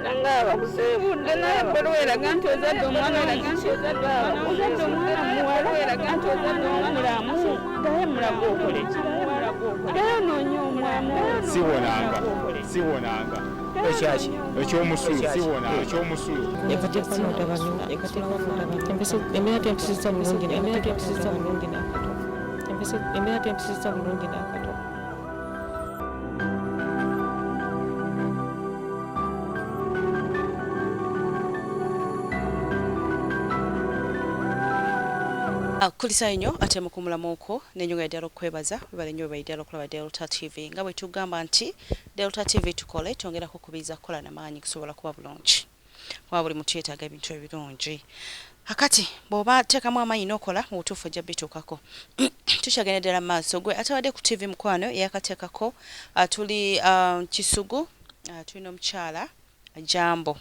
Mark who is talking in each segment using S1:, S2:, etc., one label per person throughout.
S1: nangaba kusebudde naye bweraga nti ozadde omwana ozadde omwana muwala weraga nti ozadde omulamu gaye mulago okole ki gaye noonya omwana
S2: siwonanga ekyaki ekyomusulu siwonanga ekyomusulu
S3: embeera tempisiza bulungi n'akato.
S4: Kulisa nnyo ate mu kumulamuko n'ennyonga ya ddala okwebaza bibale nnyo bwe ddala okulaba Delta TV nga bwe tugamba nti Delta TV tukole twongera kukubiza kukola n'amaanyi kusobola kuba bulungi kuba buli muntu yeetaaga ebintu ebirungi akati bw'oba teekamu amaanyi n'okola mu butuufu ojja bituukako tukyagenda ddala mu maaso gwe atawadde ku TV mukwano eyakateekako tuli Kisugu tulina omukyala Jambo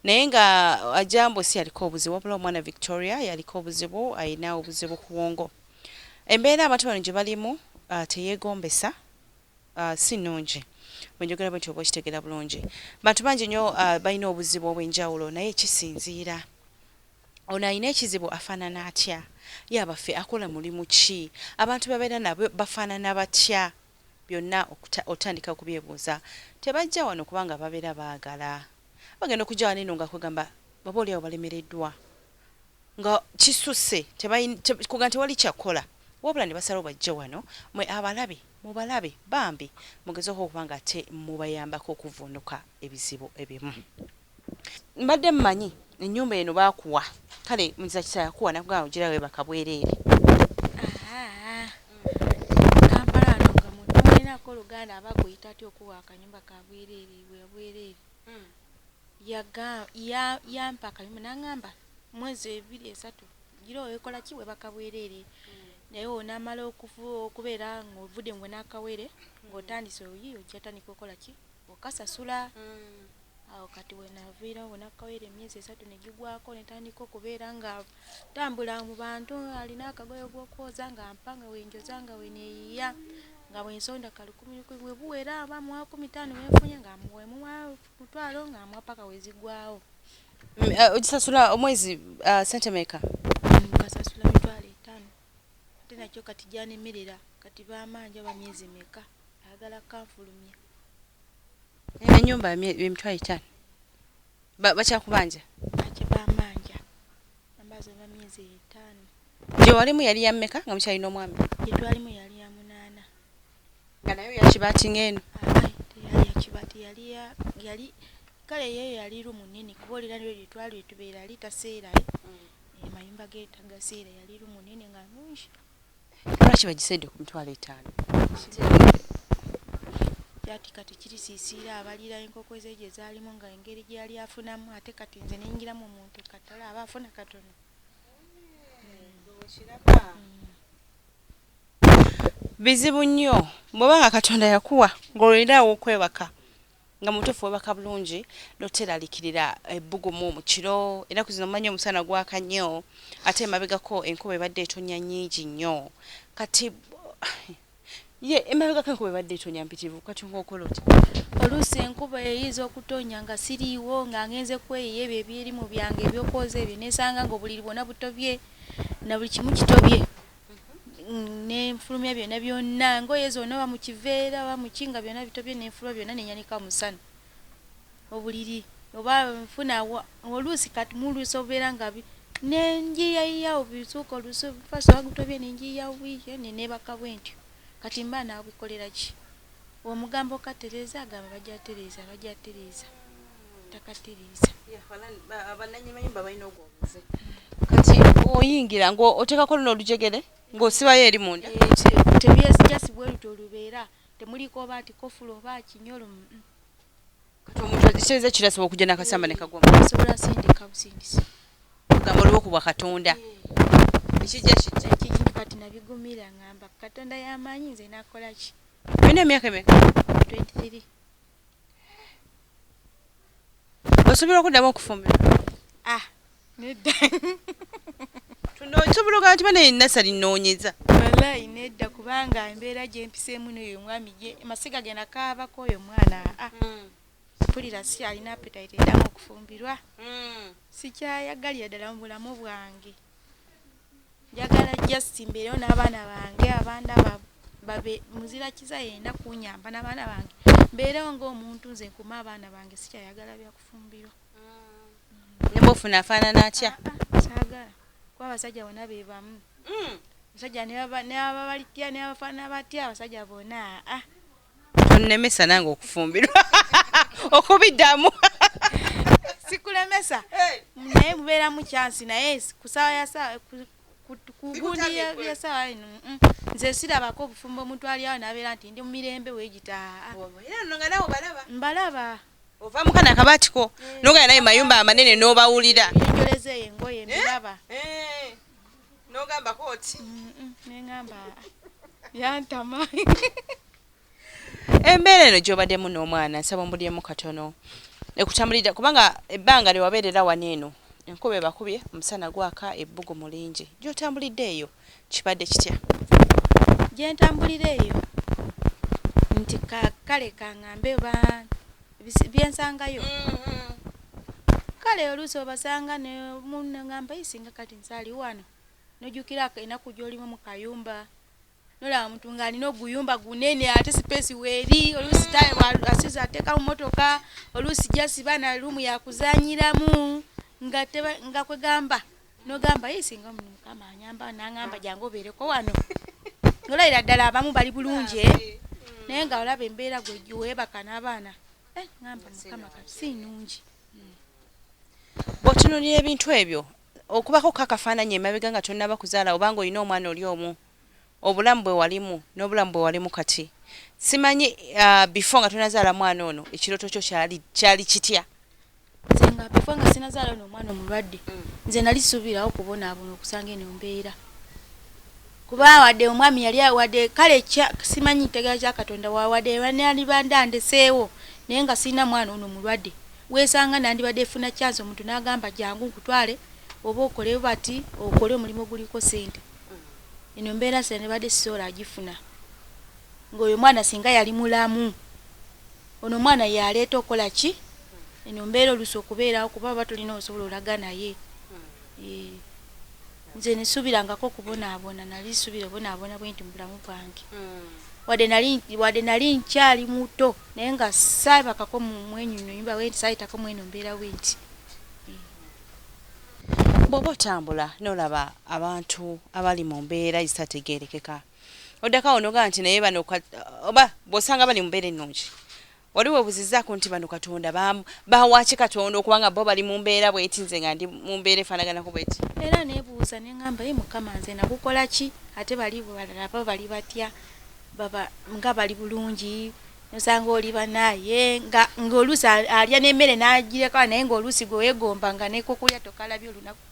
S4: naye nga Jambo si yaliko obuzibu wabula omwana Victoria yaliko obuzibu ayina obuzibu ku bwongo embeera abantu bano gye balimu teyeegombesa si nnungi bwenjogera bwe nti oba okitegeera bulungi bantu bangi nnyo balina obuzibu obw'enjawulo naye kisinziira ono alina ekizibu afaanana atya ye abaffe akola mulimu ki abantu babeera nabo bafaanana batya byonna otandika kubyebuuza tebajja wano kubanga babeera baagala bagenda okujja wano eno nga kugamba baba oli awo balemereddwa nga kisusse kuga nti wali kyakola wabula ne basalawo bajja wano mwe abalabe mubalabe bambi mugezeho okubanga ate mubayambako okuvvuunuka ebizibu ebimu mbadde mmanyi ennyumba eno baakuwa kale muliza kisa yakuwa nakugaa ogirawe bakabwereere
S5: Kampala ano nga muntu alinako oluganda aba kuyita atya okuwa akanyumba kabwereere bwebwereere yampa akanyumba n'angamba mwezi 2-3 gira okola ki we bakabwereere naye onamala okubeera ng'ovudde ngwe n'akawere ng'otandise oyi ojja tandika okola ki okasasula awo kati wenaviira we n'akawere emyezi 3 ne gigwako netandika okubeera nga tambula mu bantu alina akagoye gw'okwoza nga mpanga wenjoza nga weneeyiya nga bwensonda kali 10 we buwera abamuwa 15 wenfunye nga muwemuwa mutwalo nga amuwa paka wezigwawo
S4: ogisasula omwezi sentemeka
S5: kasasula mitwalo 5 ate nakyo kati gyanemerera kati bamanja ba myezi meka ayagala kanfulumya
S4: ennyumba emitwalo 5 bakyakubanja
S5: ate bamanja ambazo ba myezi 5
S4: gye walimu yali yammeka nga mukyalina omwami
S5: gye twalimu yali ya 8
S4: nga nayo yakibaati ng'eno
S5: teyali yakibaati yali kale yeyo yali lumu nene kuba olira nyo lyetwali tubeera ali taseerayo mayumba ge tagaseera yali lumu nene nga nungi
S4: lwaki bagisedde ku mitwalo 5
S5: kyati kati kirisiisiira abalira enkoko ezejo ezaalimu nga engeri gye yali afunamu ate kati nze nengiramu omuntu katala aba afuna katono
S4: bizibu nnyo bw'oba nga Katonda yakuwa ng'olinawo okwebaka nga mutuufu webaka bulungi noteraliikirira ebbugumu mu kiro ennaku zino mmanyi omusana gwaka nnyo ate emabegako enkuba ebadde etonya nnyingi nnyo kati ye emabegako enkuba ebadde etonya mpitirivu kati ng'okola oti
S5: oluusi enkuba eyiza okutonya nga siriiwo nga ngenze kweyiya ebyo ebyerimu byange ebyokwoza ebyo nesanga ng'obuliri bwonna butobye na buli kimu kitobye n'enfulumya byonna byonna ngoye zonna oba mu kiveera oba mu kinga byonna bitobye n'enfulumya byonna nenyanika musana obuliri oba nfuna oluusi kati muluusi obeera nga nenjiyayiyawo bisuuka oluusi faso bagutobye nenjiyawo bwityo nenebaka bwentyo kati mba naabikolera ki omugambo katereza agamba bajjatereza takatereza
S4: abannannyini balina ogwobuze kati oyingira ng'oteekako luno olujegere ng'osibayo eri munda
S5: tebyesijasibwe lutyo olubeera temuliko oba ati kofulo oba kinyolo
S4: kati omuntu ekitereeza kirasiba okujja n'akasamba ne kagwa
S5: asobola sindika busindisi
S4: ogamba oliwo kubwa Katonda ekijja
S5: ekintu kati nabigumira ngamba Katonda y'amaanyi nze nakola ki
S4: olina emyaka emeka
S5: 23
S4: osobola okuddamu okufumbira
S5: nedda
S4: osobola ogamba nti bane nasali nnoonyeza
S5: wallahi nedda kubanga embeera gye mpiseemu n'oyo omwami gye masiga genda kaabako oyo mwana mpulira si alina appetite edamu okufumbirwa sikyayagalira ddala mu bulamu bwange njagala just mbeerewo n'abaana bange abaana babe muzira kiza yenda kunyamba n'abaana bange mbeerewo ng'omuntu nze nkuma abaana bange sikyayagala byakufumbirwa
S4: nebofuna afaanana atya
S5: saagala kuba abasajja bonna be bamu abasajja ne ababalitya ne abafaana batya abasajja bonna
S4: tonnemesa nange okufumbirwa okubiddamu
S5: sikulemesa naye mubeeramu kyansi naye kusawa ya sawa kugundi ya sawa ino nze sirabako obufumbo omuntu ali awo n'abeera nti ndi mu mirembe weegita
S4: era nno nga nawe balaba
S5: mbalaba
S4: ova mukana akabaatiko nogaya naye mayumba amanene n'obawulira
S5: enjoleza eyo engoye mbiraba
S4: n'ogambako oti
S5: neŋŋamba yantama
S4: embeera eno gy'obaddemu n'omwana nsaba ombulyemu katono ekutambulira kubanga ebbanga lyewabeerera wano eno enkuba ebakubye omusana gwaka ebbugu mulingi gy'otambulidde eyo kibadde kitya
S5: gyentambulira eyo nti kale kaŋŋambe byensangayo kale oluusi obasanga neŋŋamba isinga kati nsaali wano nojjukira enaku gy'olimu mu kayumba nolaba omuntu ng'alina oguyumba gunene ate sipesi weeri oluusi asiza ateeka mu motoka oluusi jasiba na lumu yakuzanyiramu nga kwegamba nogamba isinga muno mukama anyamba naŋŋamba jangu obeereko wano nolayira ddala abamu bali bulungi naye nga olaba embeera gwe giweebaka n'abaana ŋŋamba mukama kati si nnungi
S4: bw'otunuulira ebintu ebyo okubako kakafaananyi emabega nga tonnaba kuzaala obanga olina omwana oli omu obulamu bwe walimu n'obulamu bwe walimu kati simanyi before nga tonazaala mwana ono ekirooto kyo kyali kitya
S5: nze nga before nga sinazaala ono omwana omulwadde nze nali suubirawo kubonaabona okusanga eno mbeera kuba wadde omwami yali wadde kale simanyi ntegeera kya Katonda wadde nali bandandeseewo naye nga sirina mwana ono mulwadde weesanga nandibadde efuna kyansi omuntu n'agamba jangu nkutwale oba okole bati okole omulimu guliko sente eno mbeera se nebadde sisobola agifuna ng'oyo mwana singa yali mulamu ono mwana yaleeta okola ki eno mbeera oluusi okubeerawo kuba baba tolina osobola olaga naye nze nesuubirangako okubonaabona nali suubira obonaabona bwe nti mu bulamu bwange wadde nali nkyali muto naye nga saabakako mwenyuno nyumba we nti saayitako mweno mbeera we nti
S4: bw'oba otambula n'olaba abantu abali mu mbeera ezitategeerekeka oddakawo nogaa nti naye bano oba bw'osanga bali mu mbeera ennungi wali weebuzizzaako nti bano Katonda bawaki Katonda okuba nga bo bali mu mbeera bweti nze nga ndi mu mbeera efaanaganako bweti
S5: era neebuuza ne ŋŋamba ye mukama nze nakukola ki ate bali balala bo bali batya nga bali bulungi nosanga oli banaye ng'oluusi alya n'emmere n'agireka naye ng'oluusi gwe weegomba nga nekokulya tokalabye olunaku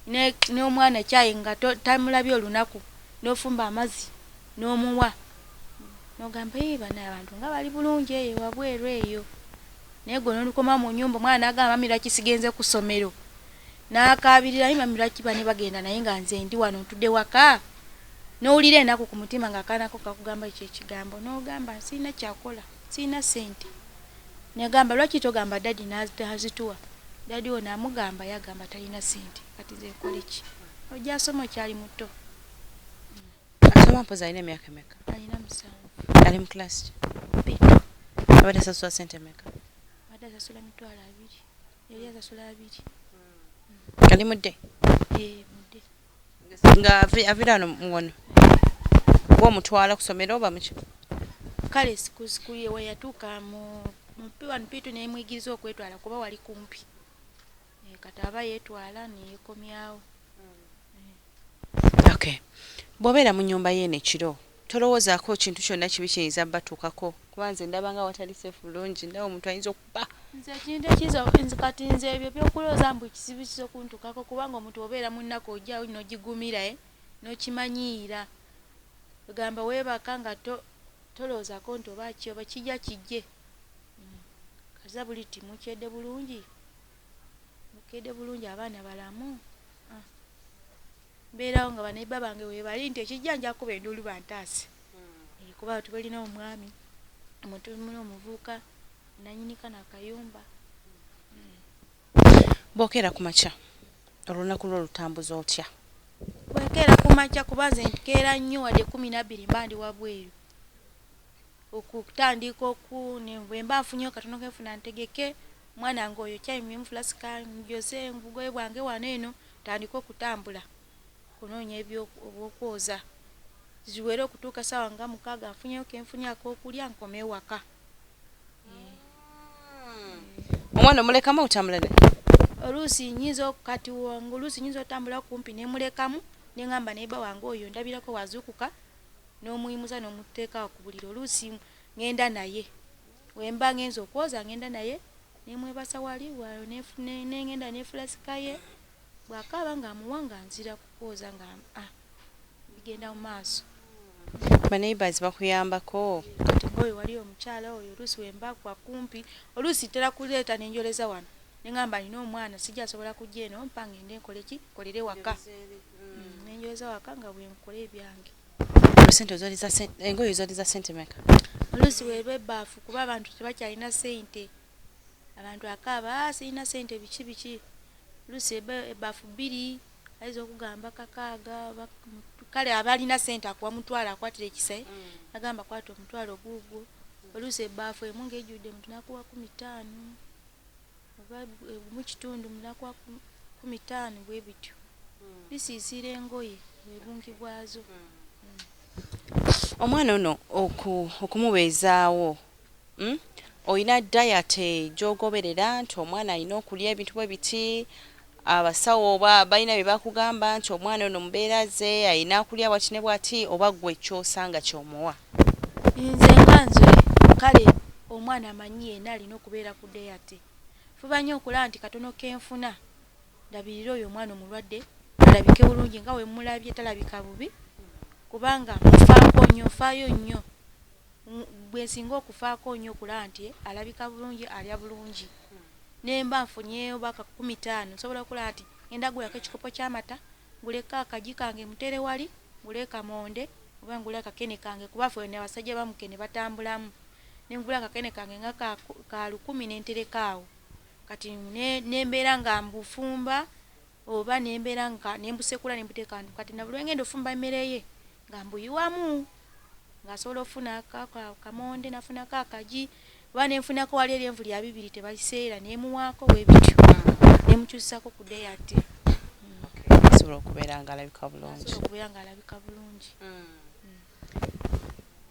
S5: n'omwana kyayi nga tamulabye olunaku n'ofumba amazzi n'omuwa nogamba banaye abantu nga bali bulungi eyo wabweru eyo naye gwe n'olukoma mu nnyumba omwana n'agamba mamira kisigenze ku ssomero n'akaabirira ye mamira kiba ne bagenda naye nga nze ndi wano ntudde waka n'owulira enaku ku mutima ng'akaanako kakugamba ekyo ekigambo n'ogamba sirina kyakola sirina ssente negamba lwaki togamba dadi nazituwa dadi ono amugamba yagamba talina ssente kati nze nkole ki ojja asoma okyali muto
S4: asoma mpozi alina emyaka emeka
S5: alina 7
S4: ali mu kilasi
S5: Peter
S4: abadde asasula ssente emeka
S5: abadde asasula 2,000 yali asasula 2
S4: ali mudde
S5: mudde
S4: nga avira wano muwono bw'omutwala kusomera oba muki
S5: kale siku ye weyatuuka wano Pitu nemuyigiriza okwetwala kuba wali kumpi kati aba yeetwala neyekomyawo
S4: okay bw'obeera mu nnyumba yeeno ekiro tolowoozaako kintu kyonna kibi kiyinza batuukako kuba nze ndaba nga watali seefu bulungi ndaba omuntu ayinza okuba
S5: nze ekintu ekiza kati nze ebyo byokulowooza mbu ekizibu kiza okuntuukako kubanga omuntu obeera mu nnaku ojjawo n'ogigumira n'okimanyiira ogamba weebaka nga tolowoozako nti oba kijja kijje kaza buli ti mukedde bulungi abaana balamu mbeerawo nga banaiba bange weebali nti ekijja nja kuba enduulu bantaase kuba tubalina omwami omuntu muno omuvuuka nanyinika n'akayumba.
S4: Bokera ku makya olunaku lwo lutambuza otya?
S5: Bwekeera ku makya kuba nze nkeera nnyo wadde 12 mba ndi wabweru okutandika bwe mba nfunyeyo katono kenfuna ntegeke mwana ngoyo kyayimye fulasika njose bugoye bwange wano eno tandika okutambula kunoonya ebyokwoza ziwere okutuuka sawa nga 6 nfunyeyo kenfunyako okulya nkome waka.
S4: Omwana omulekamu otambulane?
S5: Oluusi nyinza kati wangu oluusi nyinza otambula kumpi nemulekamu nengamba neiba wange oyo ndabirako wazukuka n'omuyimuza n'omuteeka ku buliro. Oluusi ngenda naye wemba ngenza okwoza ngenda naye nemwebasa wali wayo nengenda nefulasika ye bwakaaba nga amuwanga nzira kukwoza nga bigenda mu maaso.
S4: Baneighbors bakuyambako?
S5: Kati ngoyo wali omukyala oyo oluusi wemba kwa kumpi oluusi tera kuleeta nenjoleza wano nengamba nina omwana sijja asobola kujja eno mpa ngende nkoleki kolere waka. Nenjoleza waka nga bwenkole ebyange.
S4: Engoye zoliza sente meka?
S5: Oluusi weba ebbaafu kuba abantu tebakyalina sente. Abantu akaaba sirina sente biki. Oluusi ebbaafu 2 ayinza okugamba 6 kale abalina sente akuwa mutwalo akwatira ekisai agamba kwata omutwalo guugwo. Oluusi ebbaafu emu ng'ejjudde mutunakuwa 15 oba mu kitundu munakuwa 15 bwe bityo. Bisiisira engoye ebungi bwazo.
S4: Omwana ono okumubeezaawo oyina diet gy'ogoberera nti omwana alina okulya ebintu bwe biti abasawo oba balina bye bakugamba nti omwana ono mubeera ze alina akulya bwati ne bwati oba gwe kyosanga kyomuwa?
S5: Nze nga nze kale omwana amanyi yenna alina okubeera ku diet. Fuba nnyo okulaba nti katono kenfuna ndabirira oyo omwana omulwadde alabike bulungi nga we mulabye talabika bubi kubanga mufaako nnyo faayo nnyo bwe singa okufaako nnyo okulaba nti alabika bulungi alya bulungi. Nemba nfunyeyo baka 15 nsobola okulaba nti ngenda gulako ekikopo ky'amata nguleka akaji kange mutere wali nguleka monde oba nguleka akakene kange kuba ffe ne abasajja bamukene batambulamu nengula akakene kange nga ka 10 nenterekaawo kati nembeera nga mbufumba oba nembeera nga nembusekula nembuteeka kati nabulwe ngenda ofumba emmere ye nga mbuyiwamu ng'asobola ofuna kamonde nafuna akaji oba nenfunako wali eri envu lya 2 tebaliseera nemuwaako bwebityo nemukyusako ku diet.
S4: Asobola okubeera nga alabika bulungi.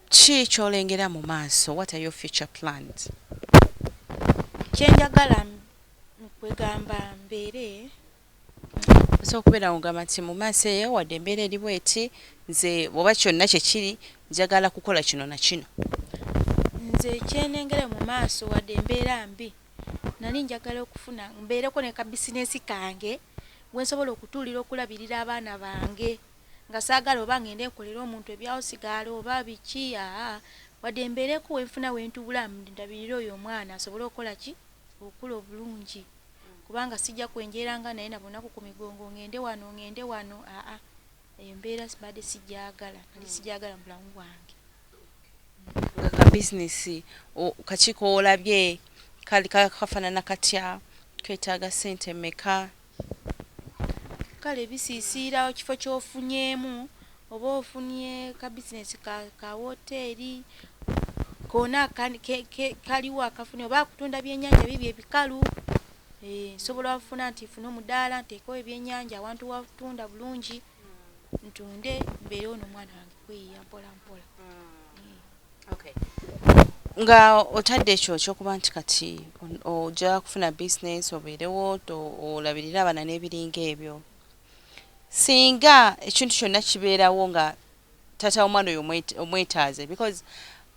S4: Ki kyolengera mu maaso? What are your future plans?
S5: Kyenjagala kwegamba mbeere
S4: so okubeera ngamba nti mu maaso eyo wadde embeera eri bweti nze oba kyonna kyekiri njagala kukola kino na kino.
S5: Nze kyenengere mu maaso wadde embeera mbi nali njagala okufuna mbeereko ne ka bizinesi kange bwensobola okutuulira okulabirira abaana bange nga saagala oba ngende nkolera omuntu ebyawo sigala oba biki wadde embeereko wenfuna wentubula ndabirira oyo omwana asobole okukola ki okula obulungi kubanga sijja kwenjeranga naye nabonaku ku migongo ngende wano embeera sibadde sijjagala nali sijjagala mu bulamu bwange.
S4: Ka bizinesi kakiiko olabye kali kafaanana katya ketaaga sente meka?
S5: Kale bisiisiira kifo ky'ofunyeemu oba ofunye ka bizinesi ka woteeri koona kaliwo akafune oba kutunda byennyanja bibyo ebikalu nsobola ofuna nti funa omudaala nteekawo ebyennyanja awantu watunda bulungi ntunde mbeere ono omwana wange kweyiya mpola mpola.
S4: Nga otadde ekyo kyokuba nti kati ojja kufuna bizinesi obeerewo olabirira abaana n'ebiringa ebyo, singa ekintu kyonna kibeerawo nga tata omwana oyo omwetaaze because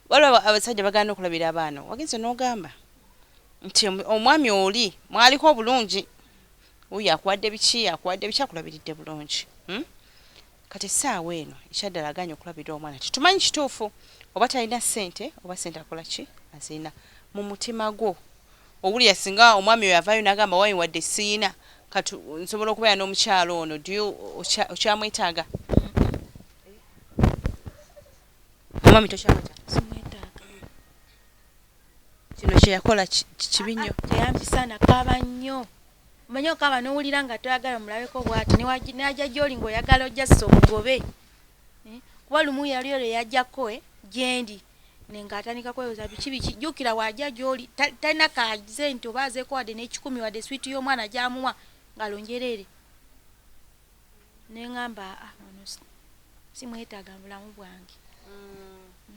S4: waliwo abasajja bagenda okulabira abaana wagenze n'ogamba nti omwami oli mwaliko obulungi oyo akuwadde biki akulabiridde bulungi. Kati essaawa eno ekyaddala aganya okulabirira omwana titumanyi kituufu oba talina ssente oba ssente akola ki azina mu mutima gwo owulira singa omwami oyo avaayo n'agamba wayi wadde siina kati nsobola okubeera n'omukyalo ono okyamwetaaga? Omwami tokyamwetaaga?
S5: Simwetaaga.
S4: kino kye yakola kibi nnyo.
S5: Teyampisa nakaaba nnyo. Omanyi okaaba n'owulira nga toyagala mulabeko bw'ati n'ajja gy'oli ng'oyagala ojjassa omugobe. Kuba lumu yali olwo yajjako gyendi nengaatandika kwebuuza biki jjukira wajja gy'oli talina kaaze nti oba azeeko wadde n'ekikumi wadde switi y'omwana gy'amuwa ng'alonjereere. Ne ŋŋamba ono simwetaaga mu bulamu bwange.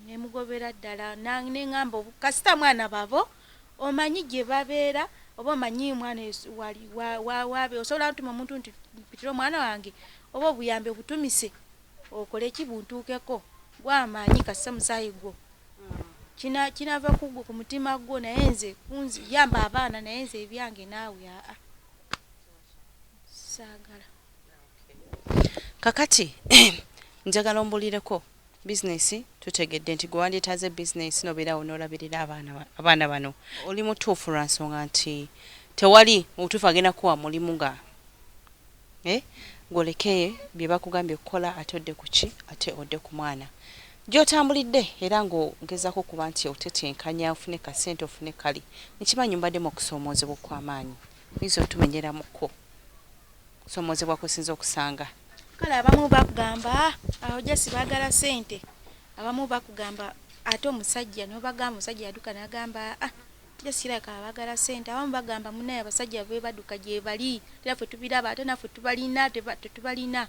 S5: Ne mugobera ddala ne ŋŋamba kasita mwana babo omanyi gye babeera oba omanyi mwana waabe osobola ntuma omuntu nti mpitira omwana wange oba obuyambi obutumise okole ki buntuukeko gw'amaanyi kasita musaayi gwo kinava kugwo ku mutima gwo naye nze yamba abaana naye nze ebyange naawe saagala.
S4: Kakati njagala ombulireko bizinesi tutegedde nti gwe wandyetaaze bizinesi nobeerawo n'olabirira abaana bano oli mutuufu lwa nsonga nti tewali obutuufu agenda kuwa mulimu nga gwolekeye bye bakugambye okukola ate odde ku ki ate odde ku mwana gy'otambulidde era ng'ogezaako kuba nti otetenkanya ofune kasente ofune kali nekimanyi mbaddemu okusoomoozebwa okw'amaanyi oyinza otumenyeramuko kusoomoozebwa kusinza okusanga.
S5: Kale abamu bakugamba awo jasi baagala sente, abamu bakugamba ate omusajja n'obagamba omusajja yaduka n'agamba jasi laka baagala sente, abamu bagamba munaye abasajja be baduka gye bali era ffe tubiraba ate naffe tubalina tetubalina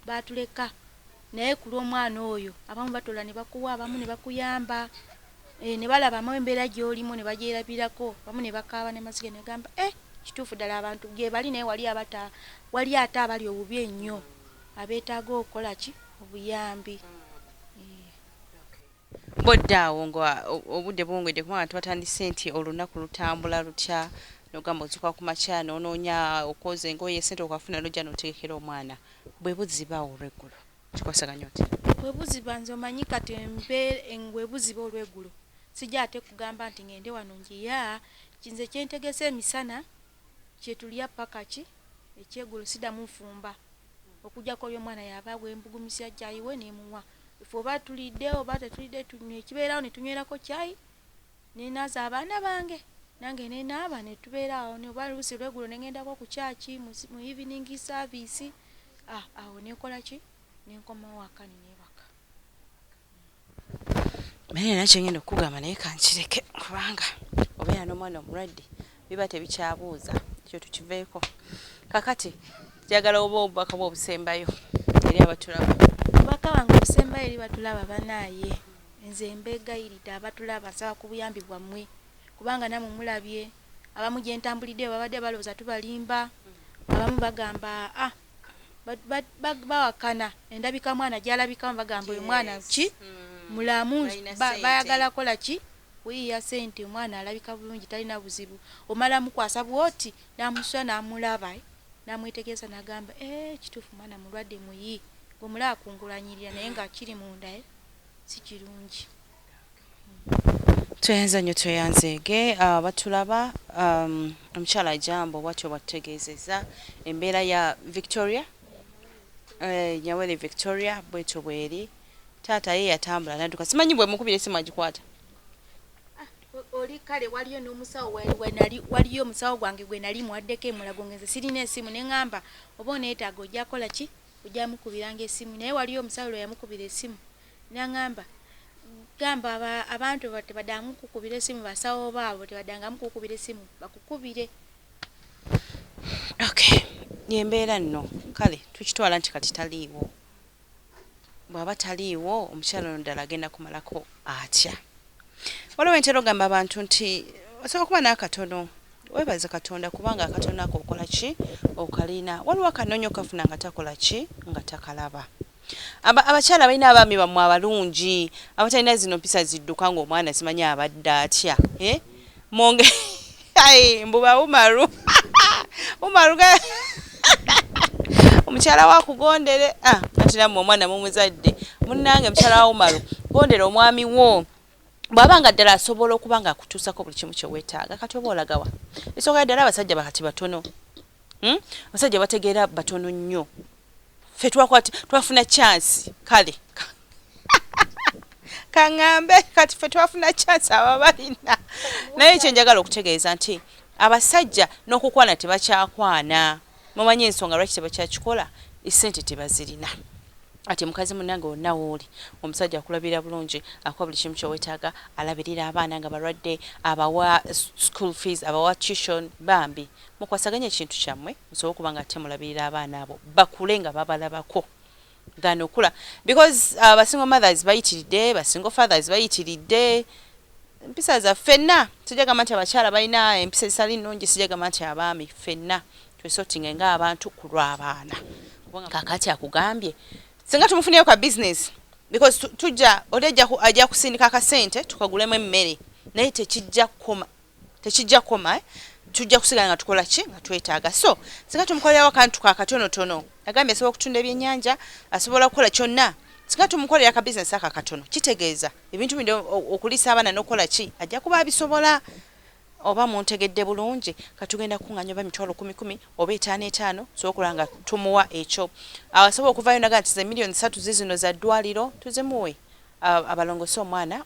S5: baatuleka naye ku lw'omwana oyo abamu batola ne bakuwa abamu ne bakuyamba ne balabamu embeera gy'olimu ne bagyerabirako abamu ne bakaaba ne mazige ne gamba kituufu ddala abantu gye bali naye wali ate abali obubi ennyo abeetaaga okukola ki obuyambi.
S4: Boddaawo nga obudde buwungedde kubanga twatandise nti olunaku lutambula lutya nogamba ozuka ku makya n'onoonya okwoza engoye sente okafuna n'ojja n'otegekera omwana bwe buziba olw'eggulo kikwasaganya oti?
S5: Bwe buziba nze omanyi kati bwe buziba olw'eggulo sijja ate kugamba nti ngende wano njiya kinze kyentegese emisana kyetulya paka ki ekyeggulo siddamu nfumba okujjako y'omwana yava bwembugumisya kyayiwe nemuwa ife oba tulidde oba tetulidde ekibeerawo ne tunywerako kyayi nenaaza abaana bange nange nenaaba ne tubeerawo oba luusi lweggulo nengendako ku kyaki mu evening service awo nekola ki nenkomawo waka nenebaka.
S4: Mene nakyo ngenda okugamba naye kankireke kubanga obeera n'omwana omulwadde biba tebikyabuuza ekyo tukiveeko. Kakati njagala oba obubaka bwa obusembayo eri abatulaba.
S5: Obubaka wange obusembayo eri batulaba banaaye nze mbeegayiridde abatulaba nsaba ku buyambi bwammwe kubanga namwe mulabye abamu gye ntambulidde babadde balowooza tubalimba abamu bagamba bawakana endabika mwana gy'alabikamu bagamba oyo mwana ki mulamu bayagala kola ki wiiya sente omwana alabika bulungi talina buzibu omala mukwasa bwoti namuswa namulaba namwetegeeza nagamba kituufu mwana mulwadde muyi gomulaba kungulanyirira naye nga kiri munda si kirungi.
S4: Tweyanza nnyo tweyanzeege batulaba omukyala Jambo bwatyo bwatutegeezezza embeera ya Victoria Nyawere Victoria bwetyo bweri taata ye yatambula nadduka simanyi bwe mukubira essimu agikwata
S5: oli kale waliyo n'omusawo waliyo omusawo gwange gwe nali muwaddeko emulago ngenze sirina essimu ne ŋŋamba oba oneetaaga ojja kola ki ojja mukubiranga essimu naye waliyo omusawo lwe yamukubira essimu n'aŋŋamba gamba abantu tebaddangamu kukubira essimu basawo baabo tebaddangamu kukubira essimu bakukubire.
S4: Okay yembeera nno kale tukitwala nti kati taliiwo bw'aba taliiwo omukyala ono ddala agenda kumalako atya. Waliwo entera ogamba abantu nti osobola kuba n'akatono weebaze Katonda kubanga akatono ako okola ki okalina waliwo akanonyo kafuna nga takola ki nga takalaba. Abakyala balina abaami bammwe abalungi abatalina zino mpisa zidduka ng'omwana simanyi abadde atya monge mbuba umaru omukyala wakugondere ati nammwe omwana mumuzadde munnange mukyala wa umaru gondera omwami wo bw'abanga ddala asobola okuba nga akutuusako buli kimu kye weetaaga kati oba olagawa esooka ddala abasajja bakati batono abasajja bategeera batono nnyo ffe twafuna chance kale kaŋŋambe kati ffe twafuna chance aba balina naye kyenjagala okutegeeza nti abasajja n'okukwana tebakyakwana mumanyi ensonga lwaki tebakyakikola essente tebazirina ati mukazi munnange wonna wooli omusajja akulabira bulungi akuwa buli kimu kyowetaaga alabirira abaana nga balwadde abawa school fees abawa tuition bambi mukwasaganya ekintu kyammwe musobola okuba nga temulabirira abaana abo bakule nga babalabako than okula because single mothers bayitiridde single fathers bayitiridde empisa za ffenna sijagamba nti abakyala balina empisa ezitali nnungi sijagamba nti abaami ffenna twesotinge ng'abantu ku lw'abaana kakati akugambye singa tumufuneyo ka business because tujja ajja kusindika akasente tukagulemu emmere naye tekijja koma tujja kusigala nga tukola ki nga twetaaga so singa tumukolerawo akantu kakatonotono agambye asobola okutunda ebyennyanja asobola okukola kyonna singa tumukolera ka business aka katono kitegeeza ebintu bindi okulisa abaana n'okukola ki ajja kuba abisobola oba muntegedde bulungi katugenda kunganya oba mitwalo 10 oba 5 so okulanga nga tumuwa ekyo asobola okuvayo naga nti ze million 3 zizino za ddwaliro tuzimuwe abalongose omwana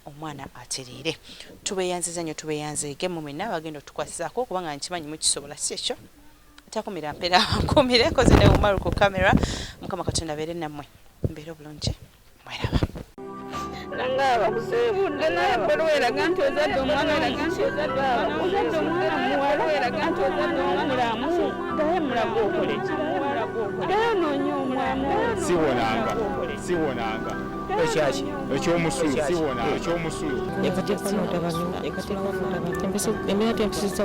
S4: ateriire tubeyanziza nnyo tubeyanzeege mumena bagenda otukwasizaako kubanga nkimanyi mukisobola si ekyo takumira mpera nkumire koze ne umaru ku kamera mukama katonda beere nammwe mbeere obulungi mweraba
S1: nangaba kusibudde naye bweraga nti ozadde omwana ozadde omwana muwala weraga nti ozadde omulamu naye mulago okole ki naye noonya omulamu
S2: siwonanga ekyomusulu siwona ekyomusulu
S3: embeera tempisizza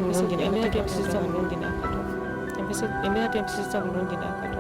S3: bulungi nakatono